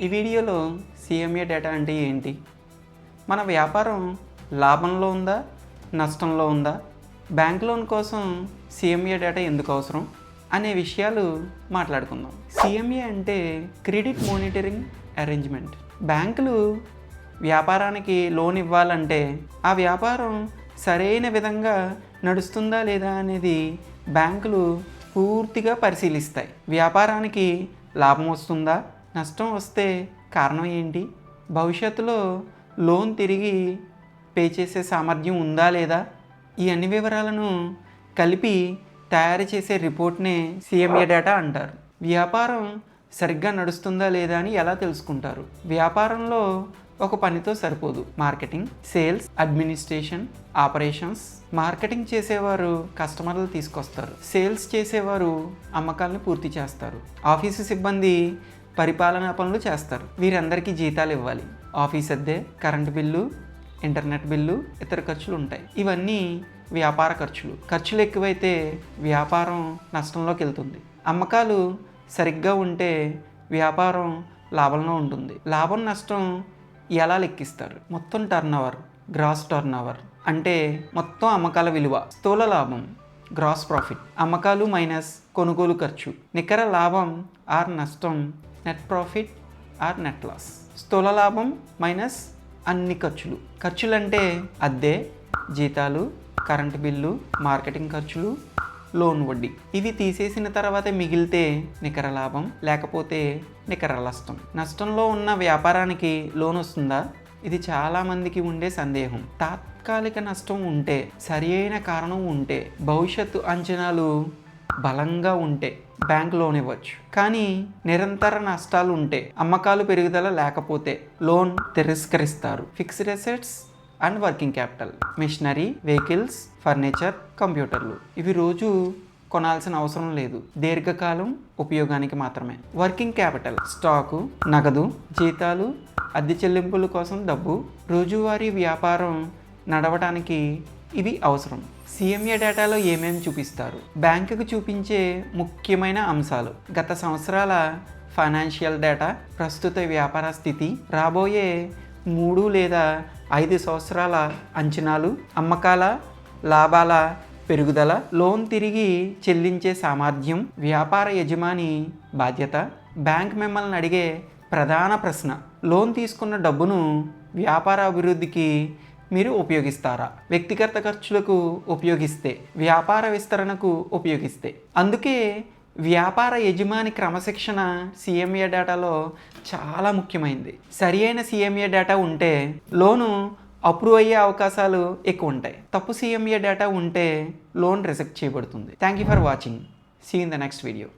ఈ వీడియోలో సీఎంఏ డేటా అంటే ఏంటి, మన వ్యాపారం లాభంలో ఉందా నష్టంలో ఉందా, బ్యాంక్ లోన్ కోసం సీఎంఏ డేటా ఎందుకు అవసరం అనే విషయాలు మాట్లాడుకుందాం. సీఎంఏ అంటే క్రెడిట్ మానిటరింగ్ అరేంజ్మెంట్. బ్యాంకులు వ్యాపారానికి లోన్ ఇవ్వాలంటే ఆ వ్యాపారం సరైన విధంగా నడుస్తుందా లేదా అనేది బ్యాంకులు పూర్తిగా పరిశీలిస్తాయి. వ్యాపారానికి లాభం వస్తుందా, నష్టం వస్తే కారణం ఏంటి, భవిష్యత్తులో లోన్ తిరిగి పే చేసే సామర్థ్యం ఉందా లేదా, ఈ అన్ని వివరాలను కలిపి తయారు చేసే రిపోర్ట్నే సీఎంఏ డేటా అంటారు. వ్యాపారం సరిగ్గా నడుస్తుందా లేదా అని ఎలా తెలుసుకుంటారు? వ్యాపారంలో ఒక పనితో సరిపోదు. Marketing, sales, administration, operations. Marketing చేసేవారు కస్టమర్లు తీసుకొస్తారు, సేల్స్ చేసేవారు అమ్మకాలను పూర్తి చేస్తారు, ఆఫీసు సిబ్బంది పరిపాలనా పనులు చేస్తారు, వీరందరికీ జీతాలు ఇవ్వాలి, ఆఫీస్ అద్దె, కరెంటు బిల్లు, ఇంటర్నెట్ బిల్లు, ఇతర ఖర్చులు ఉంటాయి. ఇవన్నీ వ్యాపార ఖర్చులు. ఖర్చులు ఎక్కువైతే వ్యాపారం నష్టంలోకి వెళ్తుంది. అమ్మకాలు సరిగ్గా ఉంటే వ్యాపారం లాభంలో ఉంటుంది. లాభం నష్టం ఎలా లెక్కిస్తారు? మొత్తం టర్నోవర్, గ్రాస్ టర్నోవర్ అంటే మొత్తం అమ్మకాల విలువ. స్థూల లాభం, గ్రాస్ ప్రాఫిట్. అమ్మకాలు మైనస్ కొనుగోలు ఖర్చు. నికర లాభం ఆర్ నష్టం, net profit or net loss. స్థూల లాభం మైనస్ అన్ని ఖర్చులు. ఖర్చులు అంటే అద్దె, జీతాలు, కరెంటు బిల్లు, మార్కెటింగ్ ఖర్చులు, లోన్ వడ్డీ. ఇవి తీసేసిన తర్వాత మిగిలితే నికర లాభం, లేకపోతే నికర నష్టం. నష్టంలో ఉన్న వ్యాపారానికి లోన్ వస్తుందా? ఇది చాలామందికి ఉండే సందేహం. తాత్కాలిక నష్టం ఉంటే, సరి అయిన కారణం ఉంటే, భవిష్యత్తు అంచనాలు బలంగా ఉంటే బ్యాంక్ లోన్ ఇవ్వచ్చు. కానీ నిరంతర నష్టాలు ఉంటే, అమ్మకాలు పెరుగుదల లేకపోతే లోన్ తిరస్కరిస్తారు. Fixed assets and working capital, machinery, vehicles, furniture, కంప్యూటర్లు. ఇవి రోజు కొనాల్సిన అవసరం లేదు, దీర్ఘకాలం ఉపయోగానికి మాత్రమే. వర్కింగ్ క్యాపిటల్, స్టాకు, నగదు, జీతాలు, అద్దె చెల్లింపుల కోసం డబ్బు. రోజువారీ వ్యాపారం నడవడానికి ఇవి అవసరం. సీఎంఏ డేటాలో ఏమేమి చూపిస్తారు? బ్యాంకుకు చూపించే ముఖ్యమైన అంశాలు: గత సంవత్సరాల ఫైనాన్షియల్ డేటా, ప్రస్తుత వ్యాపార స్థితి, రాబోయే 3 లేదా 5 సంవత్సరాల అంచనాలు, అమ్మకాల లాభాల పెరుగుదల, లోన్ తిరిగి చెల్లించే సామర్థ్యం, వ్యాపార యజమాని బాధ్యత. బ్యాంక్ మిమ్మల్ని అడిగే ప్రధాన ప్రశ్న: లోన్ తీసుకున్న డబ్బును వ్యాపార అభివృద్ధికి మీరు ఉపయోగిస్తారా? వ్యక్తిగత ఖర్చులకు ఉపయోగిస్తే, వ్యాపార విస్తరణకు ఉపయోగిస్తే. అందుకే వ్యాపార యజమాని క్రమశిక్షణ సీఎంఏ డేటాలో చాలా ముఖ్యమైనది. సరి అయిన సీఎంఏ డేటా ఉంటే లోను అప్రూవ్ అయ్యే అవకాశాలు ఎక్కువ ఉంటాయి. తప్పు సీఎంఏ డేటా ఉంటే లోన్ రిజెక్ట్ చేయబడుతుంది. Thank you for watching. See in the next video.